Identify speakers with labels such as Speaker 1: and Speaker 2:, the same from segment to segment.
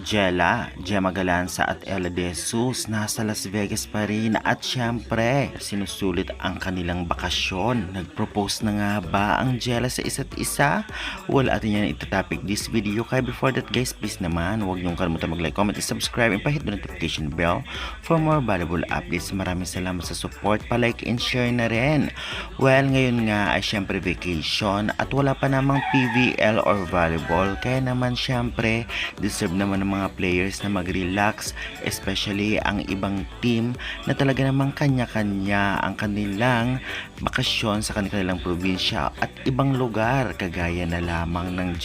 Speaker 1: Gemma Galanza at Ella De Jesus nasa Las Vegas pa rin at syempre sinusulit ang kanilang bakasyon. Nag-propose na nga ba ang Jella sa isa't isa? Well, atin yan itatopic this video. Kaya before that guys, please naman huwag niyong kalimutan mag-like, comment, and subscribe and pa-hit the notification bell for more valuable updates. Maraming salamat sa support, pa-like and share na rin. Well, ngayon nga ay syempre vacation at wala pa namang PVL or volleyball. Kaya naman syempre deserve naman ng mga players na mag-relax, especially ang ibang team na talaga namang kanya-kanya ang kanilang bakasyon sa kanilang probinsya at ibang lugar, kagaya na lamang ng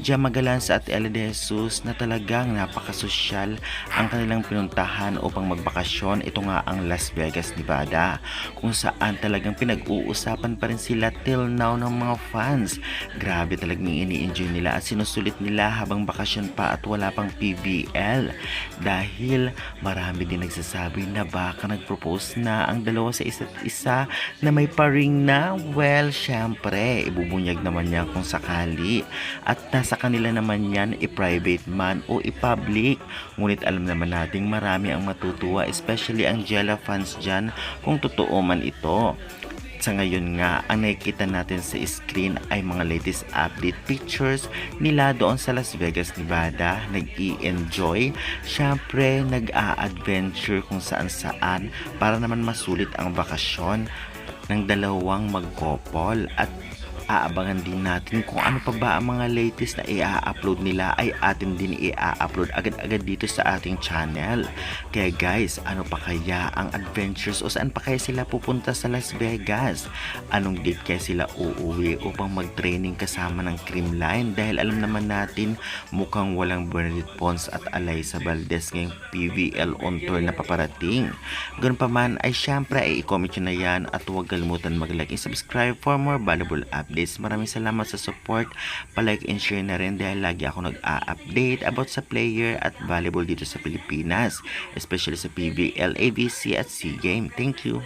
Speaker 1: Gemma Galanza at Ella De Jesus na talagang napakasosyal ang kanilang pinuntahan upang magbakasyon. Ito nga ang Las Vegas, Nevada, kung saan talagang pinag-uusapan pa rin sila till now ng mga fans. Grabe talagang ini-enjoy nila at sinusulit nila habang bakasyon pa at wala pang PBL, dahil marami din nagsasabi na baka nag-propose na ang dalawa sa isa't isa na may paring na. Well, syempre ibubunyag naman niya kung sakali at nasa kanila naman yan, i-private man o i-public. Ngunit alam naman nating marami ang matutuwa, especially ang Jella fans dyan, kung totoo man ito. Sa ngayon nga, ang nakikita natin sa screen ay mga latest update pictures nila doon sa Las Vegas, Nevada. Nag-i-enjoy, syempre nag-a-adventure kung saan-saan para naman masulit ang bakasyon ng dalawang mag-couple. At aabangan din natin kung ano pa ba ang mga latest na i-upload nila, ay atin din i-upload agad-agad dito sa ating channel. Kaya guys, ano pa kaya ang adventures o saan pa kaya sila pupunta sa Las Vegas? Anong date kaya sila uuwi upang mag-training kasama ng Creamline? Dahil alam naman natin mukhang walang Bernadette Pons at Alyssa Valdez ngayong PVL on tour na paparating. Ganun pa man ay syempre ay i-comment nyo na yan at huwag kalimutan mag-like and subscribe for more valuable updates. Maraming salamat sa support, pa-like and share na rin dahil lagi ako nag-a-update about sa player at volleyball dito sa Pilipinas, especially sa PBL, ABC at SEA Game. Thank you!